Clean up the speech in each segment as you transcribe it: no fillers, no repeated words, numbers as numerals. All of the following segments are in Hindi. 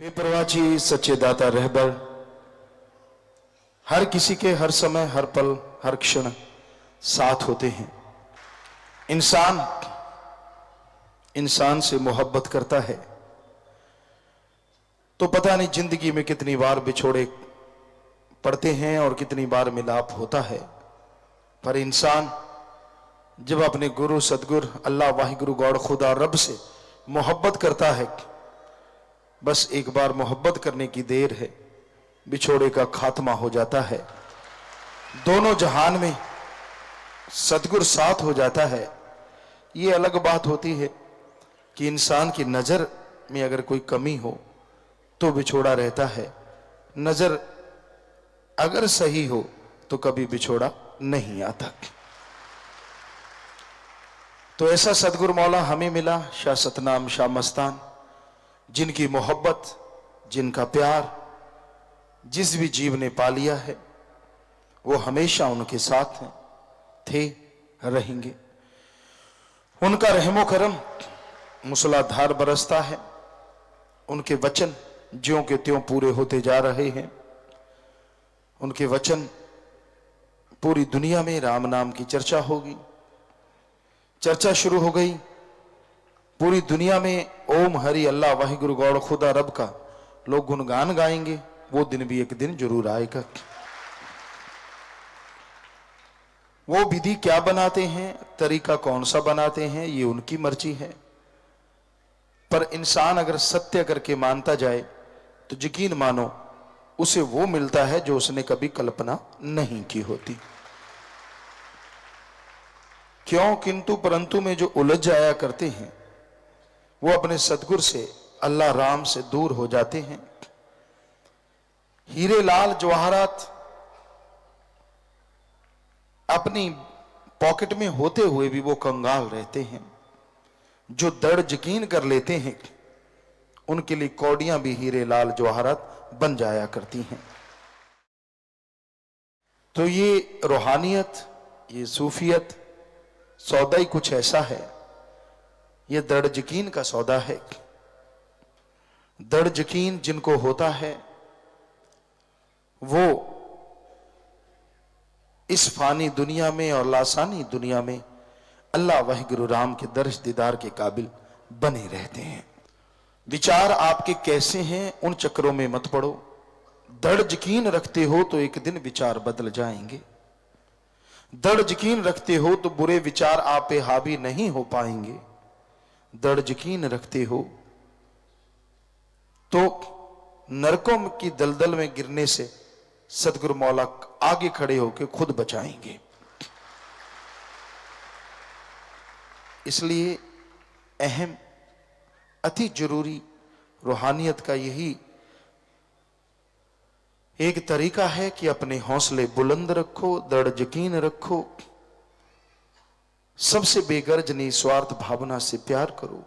बेपरवाची सच्चे दाता रहबर हर किसी के हर समय हर पल हर क्षण साथ होते हैं। इंसान से मोहब्बत करता है तो पता नहीं जिंदगी में कितनी बार बिछोड़े पड़ते हैं और कितनी बार मिलाप होता है, पर इंसान जब अपने गुरु सदगुरु अल्लाह वाहिगुरु गौड़ खुदा रब से मोहब्बत करता है, बस एक बार मोहब्बत करने की देर है, बिछोड़े का खात्मा हो जाता है। दोनों जहान में सतगुरु साथ हो जाता है। ये अलग बात होती है कि इंसान की नजर में अगर कोई कमी हो तो बिछोड़ा रहता है, नजर अगर सही हो तो कभी बिछोड़ा नहीं आता। तो ऐसा सतगुरु मौला हमें मिला, शाह सतनाम शाह मस्तान, जिनकी मोहब्बत जिनका प्यार जिस भी जीव ने पा लिया है वो हमेशा उनके साथ हैं, थे, रहेंगे। उनका रहमो करम मूसलाधार बरसता है, उनके वचन ज्यों के त्यों पूरे होते जा रहे हैं। उनके वचन पूरी दुनिया में राम नाम की चर्चा होगी, चर्चा शुरू हो गई। पूरी दुनिया में ओम हरि अल्लाह वाहिगुरु गौड़ खुदा रब का लोग गुणगान गाएंगे। वो दिन भी एक दिन जरूर आएगा। वो विधि क्या बनाते हैं, तरीका कौन सा बनाते हैं, ये उनकी मर्जी है। पर इंसान अगर सत्य करके मानता जाए तो यकीन मानो उसे वो मिलता है जो उसने कभी कल्पना नहीं की होती। क्यों किंतु परंतु में जो उलझ जाया करते हैं वो अपने सतगुरु से अल्लाह राम से दूर हो जाते हैं। हीरे लाल जवाहरात अपनी पॉकेट में होते हुए भी वो कंगाल रहते हैं। जो दृढ़ यकीन कर लेते हैं उनके लिए कौड़ियां भी हीरे लाल जवाहरात बन जाया करती हैं। तो ये रूहानियत, ये सूफियत सौदा ही कुछ ऐसा है। ये दृढ़ यकीन का सौदा है। दृढ़ यकीन जिनको होता है वो इस फानी दुनिया में और लासानी दुनिया में अल्लाह वाहिगुरु राम के दर्श दीदार के काबिल बने रहते हैं। विचार आपके कैसे हैं उन चक्रों में मत पड़ो। दृढ़ यकीन रखते हो तो एक दिन विचार बदल जाएंगे। दृढ़ यकीन रखते हो तो बुरे विचार आप पे हावी नहीं हो पाएंगे। दृढ़ यकीन रखते हो तो नरकों की दलदल में गिरने से सतगुरु मौला आगे खड़े होकर खुद बचाएंगे। इसलिए अहम अति जरूरी रूहानियत का यही एक तरीका है कि अपने हौसले बुलंद रखो, दृढ़ यकीन रखो, सबसे बेगर्ज निस्वार्थ भावना से प्यार करो।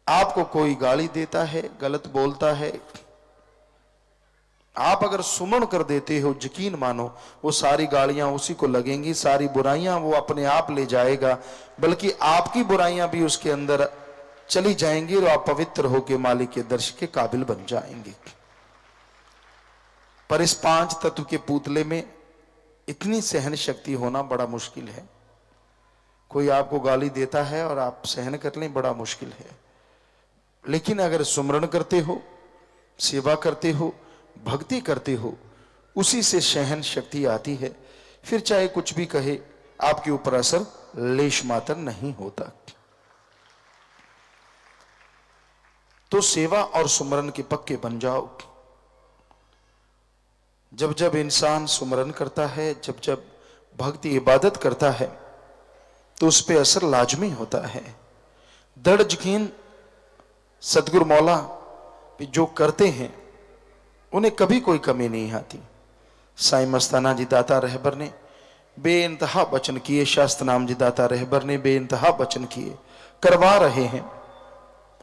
आपको कोई गाली देता है, गलत बोलता है, आप अगर सुमन कर देते हो, यकीन मानो वो सारी गालियां उसी को लगेंगी, सारी बुराइयां वो अपने आप ले जाएगा, बल्कि आपकी बुराइयां भी उसके अंदर चली जाएंगी और आप पवित्र होकर मालिक के दर्श के काबिल बन जाएंगे। पर इस पांच तत्व के पुतले में इतनी सहन शक्ति होना बड़ा मुश्किल है। कोई आपको गाली देता है और आप सहन कर लें, बड़ा मुश्किल है। लेकिन अगर सुमरण करते हो, सेवा करते हो, भक्ति करते हो, उसी से सहन शक्ति आती है। फिर चाहे कुछ भी कहे आपके ऊपर असर लेश मात्र नहीं होता। तो सेवा और सुमरण के पक्के बन जाओ। जब जब इंसान सुमरण करता है, जब जब भक्ति इबादत करता है तो उस पर असर लाजमी होता है। दृढ़ यकीन सतगुरु मौला जो करते हैं उन्हें कभी कोई कमी नहीं आती। साईं मस्ताना जी दाता रहबर ने बेइंतहा वचन किए, शास्त्र नाम जी दाता रहबर ने बेइंतहा वचन किए, करवा रहे हैं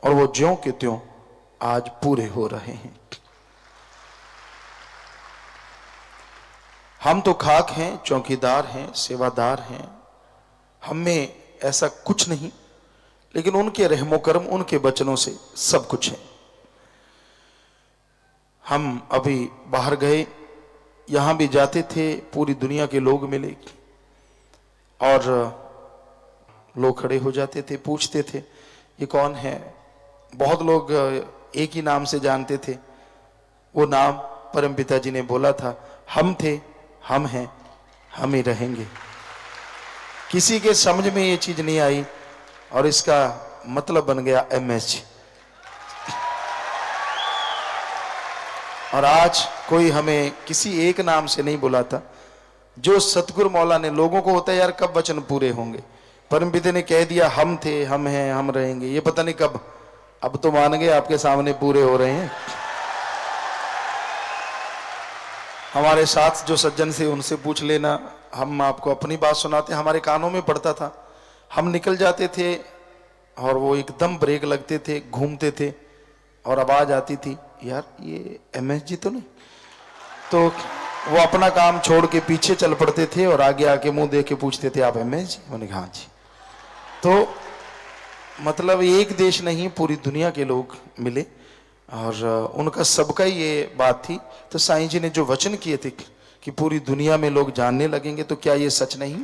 और वो ज्यों के त्यों आज पूरे हो रहे हैं। हम तो खाक हैं, चौकीदार हैं, सेवादार हैं, हम में ऐसा कुछ नहीं, लेकिन उनके रहमो करम, उनके वचनों से सब कुछ है। हम अभी बाहर गए, यहाँ भी जाते थे, पूरी दुनिया के लोग मिले और लोग खड़े हो जाते थे, पूछते थे ये कौन है। बहुत लोग एक ही नाम से जानते थे, वो नाम परमपिता जी ने बोला था, हम थे, हम हैं, हम ही रहेंगे। किसी के समझ में ये चीज नहीं आई और इसका मतलब बन गया MS। और आज कोई हमें किसी एक नाम से नहीं बुलाता। जो सतगुरु मौला ने, लोगों को होता है यार कब वचन पूरे होंगे, परमपिता ने कह दिया हम थे, हम हैं, हम रहेंगे, ये पता नहीं कब। अब तो मान गए, आपके सामने पूरे हो रहे हैं। हमारे साथ जो सज्जन से उनसे पूछ लेना, हम आपको अपनी बात सुनाते। हमारे कानों में पड़ता था, हम निकल जाते थे और वो एकदम ब्रेक लगते थे, घूमते थे और आवाज आती थी, यार ये MS जी तो नहीं। तो वो अपना काम छोड़ के पीछे चल पड़ते थे और आगे आके मुंह देख के पूछते थे, आप MS जी? मैंने कहा हाँ जी। तो मतलब एक देश नहीं, पूरी दुनिया के लोग मिले और उनका सबका ये बात थी। तो साईं जी ने जो वचन किए थे कि पूरी दुनिया में लोग जानने लगेंगे, तो क्या ये सच नहीं?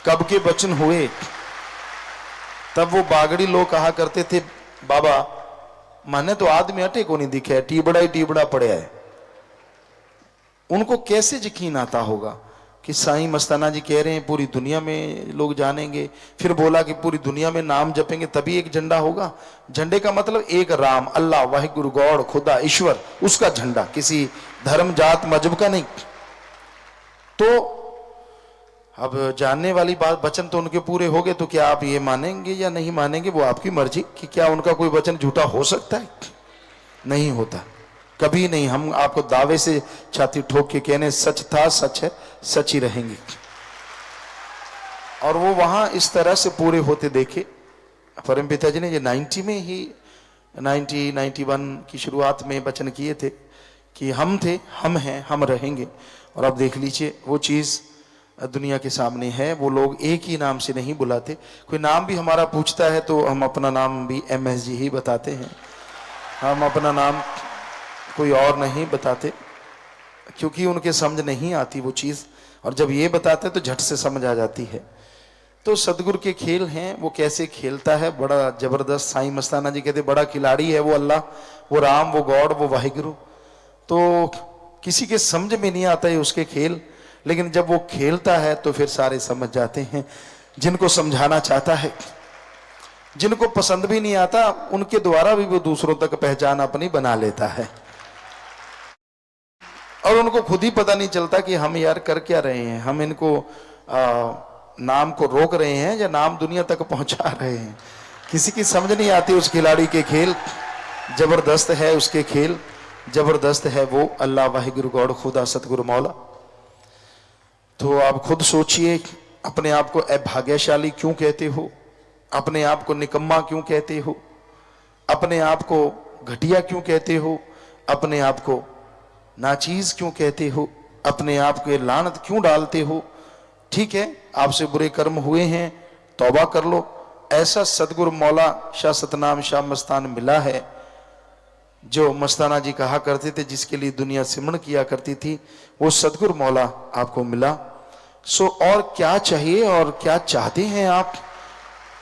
कब के वचन हुए? तब वो बागड़ी लोग कहा करते थे, बाबा माने तो आदमी अटे को नहीं दिखे, टीबड़ा ही टीबड़ा पड़े है। उनको कैसे यकीन आता होगा कि साईं मस्ताना जी कह रहे हैं पूरी दुनिया में लोग जानेंगे। फिर बोला कि पूरी दुनिया में नाम जपेंगे तभी एक झंडा होगा। झंडे का मतलब एक राम, अल्लाह, वाहिगुरु, गॉड, खुदा, ईश्वर, उसका झंडा, किसी धर्म जात मजहब का नहीं। तो अब जानने वाली बात, वचन तो उनके पूरे हो गए, तो क्या आप ये मानेंगे या नहीं मानेंगे, वो आपकी मर्जी। कि क्या उनका कोई वचन झूठा हो सकता है? नहीं होता, कभी नहीं। हम आपको दावे से छाती ठोक के कहने, सच था, सच है, सच ही रहेंगे। और वो वहां इस तरह से पूरे होते देखे। परमपिता जी ने ये 90 में ही 91 की शुरुआत में वचन किए थे कि हम थे, हम हैं, हम रहेंगे। और अब देख लीजिए वो चीज दुनिया के सामने है। वो लोग एक ही नाम से नहीं बुलाते। कोई नाम भी हमारा पूछता है तो हम अपना नाम भी MS जी ही बताते हैं। हम अपना नाम कोई और नहीं बताते, क्योंकि उनके समझ नहीं आती वो चीज। और जब ये बताते तो झट से समझ आ जाती है। तो सदगुरु के खेल हैं, वो कैसे खेलता है, बड़ा जबरदस्त। साईं मस्ताना जी कहते बड़ा खिलाड़ी है वो, अल्लाह, वो राम, वो गॉड, वो वाहिगुरु। तो किसी के समझ में नहीं आता है उसके खेल, लेकिन जब वो खेलता है तो फिर सारे समझ जाते हैं। जिनको समझाना चाहता है, जिनको पसंद भी नहीं आता, उनके द्वारा भी वो दूसरों तक पहचान अपनी बना लेता है। और उनको खुद ही पता नहीं चलता कि हम यार कर क्या रहे हैं। हम इनको नाम को रोक रहे हैं या नाम दुनिया तक पहुंचा रहे हैं। किसी की समझ नहीं आती उस खिलाड़ी के खेल। जबरदस्त है उसके खेल, जबरदस्त है वो अल्लाह, वाहिगुरु, गॉड, खुदा, सतगुरु मौला। तो आप खुद सोचिए, अपने आप को अभाग्यशाली क्यों कहते हो? अपने आप को निकम्मा क्यों कहते हो? अपने आप को घटिया क्यों कहते हो? अपने आप को नाचीज क्यों कहते हो? अपने आप के लानत क्यों डालते हो? ठीक है, आपसे बुरे कर्म हुए हैं, तौबा कर लो। ऐसा सतगुरु मौला शाह सतनाम शाह मस्तान मिला है, जो मस्ताना जी कहा करते थे जिसके लिए दुनिया सिमरण किया करती थी, वो सतगुरु मौला आपको मिला। सो और क्या चाहिए और क्या चाहते हैं आप?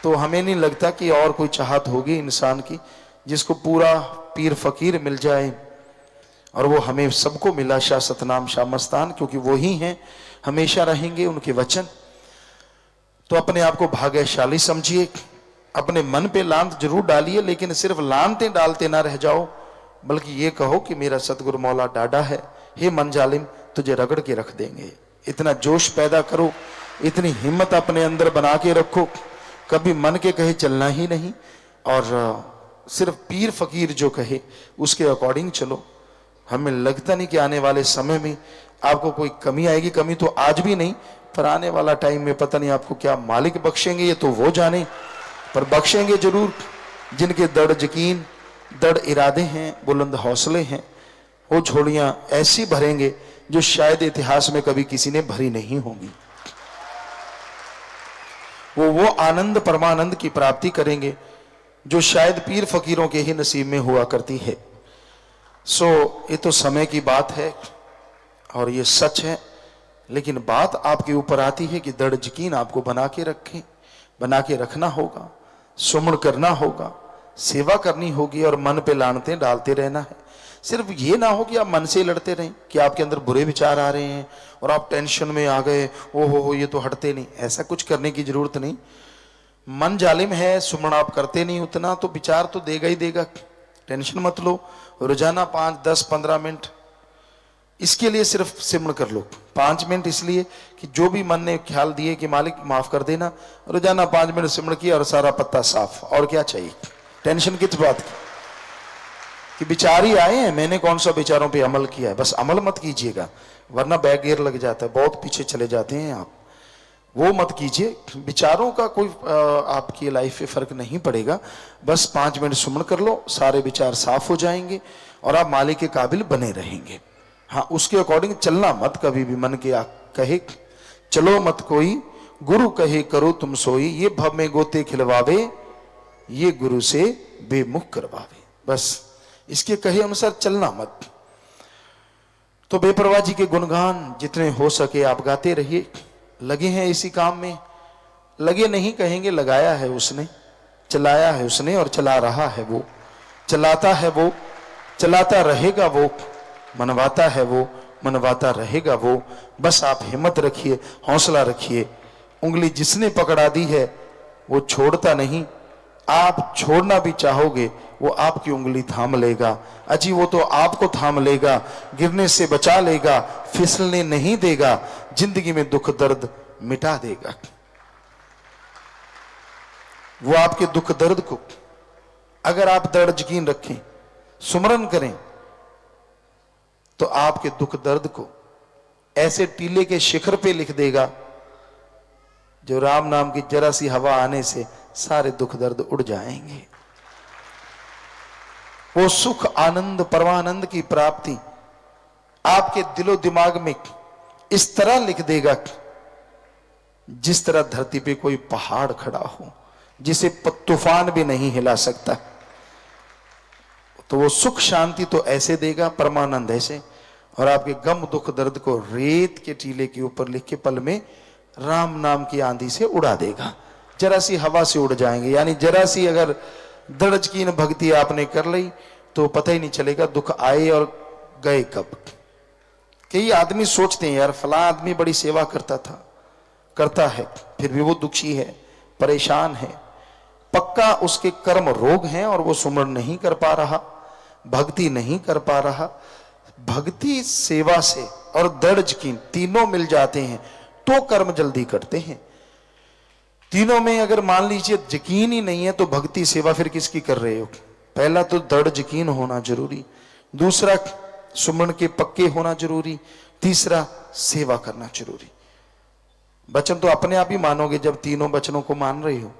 तो हमें नहीं लगता कि और कोई चाहत होगी इंसान की जिसको पूरा पीर फकीर मिल जाए। और वो हमें सबको मिला, शाह सतनाम शाह मस्तान, क्योंकि वो ही हैं, हमेशा रहेंगे उनके वचन। तो अपने आप को भाग्यशाली समझिए। अपने मन पे लांत जरूर डालिए, लेकिन सिर्फ लांते डालते ना रह जाओ, बल्कि ये कहो कि मेरा सतगुरु मौला डाडा है, हे मन जालिम तुझे रगड़ के रख देंगे। इतना जोश पैदा करो, इतनी हिम्मत अपने अंदर बना के रखो, कभी मन के कहे चलना ही नहीं, और सिर्फ पीर फकीर जो कहे उसके अकॉर्डिंग चलो। हमें लगता नहीं कि आने वाले समय में आपको कोई कमी आएगी। कमी तो आज भी नहीं, पर आने वाला टाइम में पता नहीं आपको क्या मालिक बख्शेंगे, ये तो वो जाने, पर बख्शेंगे जरूर। जिनके दृढ़ यकीन, दृढ़ इरादे हैं, बुलंद हौसले हैं, वो झोलियां ऐसी भरेंगे जो शायद इतिहास में कभी किसी ने भरी नहीं होंगी। वो आनंद, परमानंद की प्राप्ति करेंगे जो शायद पीर फकीरों के ही नसीब में हुआ करती है। ये तो समय की बात है और ये सच है, लेकिन बात आपके ऊपर आती है कि दृढ़ यकीन आपको बना के रखना होगा, सुमन करना होगा, सेवा करनी होगी और मन पे लानते डालते रहना है। सिर्फ ये ना हो कि आप मन से लड़ते रहें कि आपके अंदर बुरे विचार आ रहे हैं और आप टेंशन में आ गए, ओ हो ये तो हटते नहीं। ऐसा कुछ करने की जरूरत नहीं। मन जालिम है, सुमन आप करते नहीं उतना, तो विचार तो देगा ही देगा। टेंशन मत लो। रोजाना 5, 10, 15 मिनट इसके लिए सिर्फ सिमरण कर लो। 5 मिनट इसलिए कि जो भी मन ने ख्याल दिए कि मालिक माफ कर देना, रोजाना 5 मिनट सिमरण किया और सारा पत्ता साफ। और क्या चाहिए? टेंशन किस बात की? कि विचार ही आए हैं, मैंने कौन सा विचारों पे अमल किया है। बस अमल मत कीजिएगा, वरना बैक गियर लग जाता है, बहुत पीछे चले जाते हैं आप। वो मत कीजिए। विचारों का कोई आपकी लाइफ पे फर्क नहीं पड़ेगा। बस 5 मिनट सुमन कर लो, सारे विचार साफ हो जाएंगे और आप मालिक के काबिल बने रहेंगे। हाँ, उसके अकॉर्डिंग चलना मत। कभी भी मन के कहे चलो मत कोई, गुरु कहे करो तुम सोई, ये भव में गोते खिलवावे, ये गुरु से बेमुख करवावे। बस इसके कहे अनुसार चलना मत। तो बेपरवाह जी के गुणगान जितने हो सके आप गाते रहिए। लगे हैं इसी काम में, लगे नहीं कहेंगे, लगाया है उसने, चलाया है उसने और चला रहा है वो, चलाता है वो, चलाता रहेगा वो, मनवाता है वो, मनवाता रहेगा वो। बस आप हिम्मत रखिए, हौसला रखिए। उंगली जिसने पकड़ा दी है वो छोड़ता नहीं। आप छोड़ना भी चाहोगे वो आपकी उंगली थाम लेगा। अजी वो तो आपको थाम लेगा, गिरने से बचा लेगा, फिसलने नहीं देगा, जिंदगी में दुख दर्द मिटा देगा। वो आपके दुख दर्द को अगर आप दृढ़ यकीन रखें, सुमरन करें, तो आपके दुख दर्द को ऐसे टीले के शिखर पे लिख देगा जो राम नाम की जरा सी हवा आने से सारे दुख दर्द उड़ जाएंगे। वो सुख आनंद परमानंद की प्राप्ति आपके दिलो दिमाग में इस तरह लिख देगा जिस तरह धरती पे कोई पहाड़ खड़ा हो जिसे तूफान भी नहीं हिला सकता। तो वो सुख शांति तो ऐसे देगा, परमानंद ऐसे, और आपके गम दुख दर्द को रेत के टीले के ऊपर लिख के पल में राम नाम की आंधी से उड़ा देगा। जरा सी हवा से उड़ जाएंगे। यानी जरा सी अगर दृढ़ यकीन भक्ति आपने कर ली तो पता ही नहीं चलेगा दुख आए और गए कब। कई आदमी सोचते हैं यार फला आदमी बड़ी सेवा करता है, फिर भी वो दुखी है, परेशान है। पक्का उसके कर्म रोग हैं और वो सुमरण नहीं कर पा रहा, भक्ति नहीं कर पा रहा। भक्ति सेवा से और दृढ़ यकीन तीनों मिल जाते हैं तो कर्म जल्दी करते हैं। तीनों में अगर मान लीजिए यकीन ही नहीं है तो भक्ति सेवा फिर किसकी कर रहे हो? पहला तो दृढ़ यकीन होना जरूरी, दूसरा सुमरण के पक्के होना जरूरी, तीसरा सेवा करना जरूरी। वचन तो अपने आप ही मानोगे जब तीनों वचनों को मान रहे हो।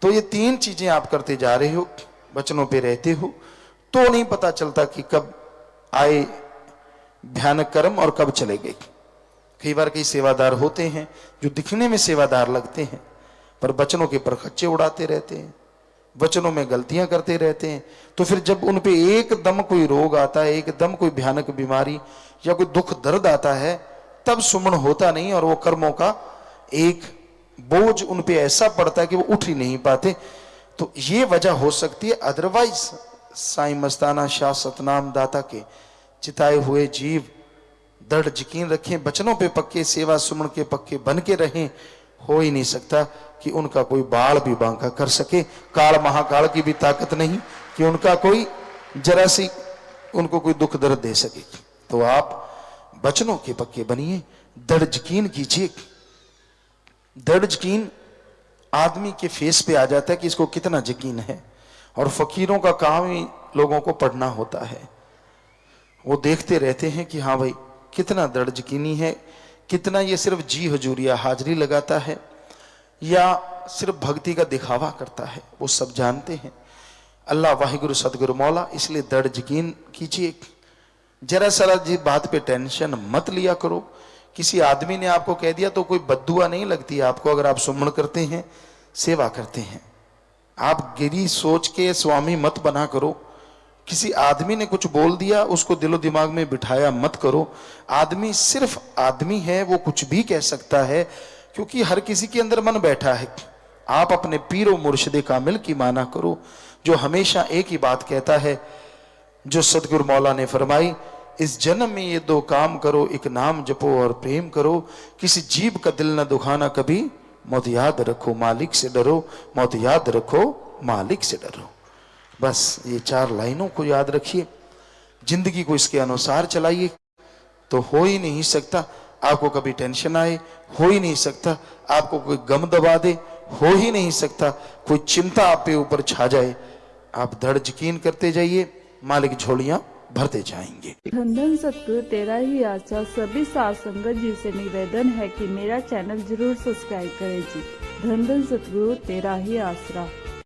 तो ये 3 चीजें आप करते जा रहे हो, वचनों पे रहते हो, तो नहीं पता चलता कि कब आए भयानक कर्म और कब चले गए। कई बार कई सेवादार होते हैं जो दिखने में सेवादार लगते हैं पर वचनों के परखच्चे उड़ाते रहते हैं, वचनों में गलतियां करते रहते हैं। तो फिर जब उन पे एकदम कोई रोग आता है, एकदम कोई भयानक बीमारी या कोई दुख दर्द आता है, तब सुमन होता नहीं और वो कर्मों का एक बोझ उन पे ऐसा पड़ता है कि वो उठ ही नहीं पाते। तो ये वजह हो सकती है। अदरवाइज साईं मस्ताना शाह सतनाम दाता के चिताए हुए जीव दृढ़ यकीन रखें, वचनों पे पक्के, सेवा सुमन के पक्के बन के रहें। हो ही नहीं सकता कि उनका कोई बाल भी बांका कर सके। काल महाकाल की भी ताकत नहीं कि उनका कोई जरा सी उनको कोई दुख दर्द दे सके। तो आप वचनों के पक्के बनिए, दृढ़ यकीन कीजिए। दृढ़ यकीन आदमी के फेस पे आ जाता है कि इसको कितना यकीन है। और फकीरों का काम ही लोगों को पढ़ना होता है। वो देखते रहते हैं कि हाँ भाई कितना दृढ़ यकीनी है, कितना ये सिर्फ जी हजूरिया हाजिरी लगाता है या सिर्फ भक्ति का दिखावा करता है, वो सब जानते हैं। अल्लाह वाहिगुरु सदगुरु मौला, इसलिए दृढ़ यकीन कीजिए। जरा सरा जी बात पे टेंशन मत लिया करो। किसी आदमी ने आपको कह दिया तो कोई बद्दुआ नहीं लगती आपको अगर आप सुमन करते हैं, सेवा करते हैं। आप गिरी सोच के स्वामी मत बना करो किसी आदमी ने कुछ बोल दिया, उसको दिलो दिमाग में बिठाया मत करो। आदमी सिर्फ आदमी है, वो कुछ भी कह सकता है, क्योंकि हर किसी के अंदर मन बैठा है। आप अपने पीरो मुर्शिद कामिल की माना करो, जो हमेशा एक ही बात कहता है, जो सदगुरु मौला ने फरमाई, इस जन्म में ये दो काम करो, एक नाम जपो और प्रेम करो, किसी जीव का दिल न दुखाना कभी, मौत याद रखो मालिक से डरो, मौत याद रखो मालिक से डरो। बस ये 4 लाइनों को याद रखिए, जिंदगी को इसके अनुसार चलाइए, तो हो ही नहीं सकता आपको कभी टेंशन आए, हो ही नहीं सकता आपको कोई गम दबा दे, हो ही नहीं सकता कोई चिंता आप पे ऊपर छा जाए। आप दृढ़ यकीन करते जाइए, मालिक झोलियां भरते जाएंगे। धन धन सतगुरु तेरा ही आशा। सभी साध संगत जी से निवेदन है कि मेरा चैनल जरूर सब्सक्राइब करें जी। धन धन सतगुरु तेरा ही आसरा।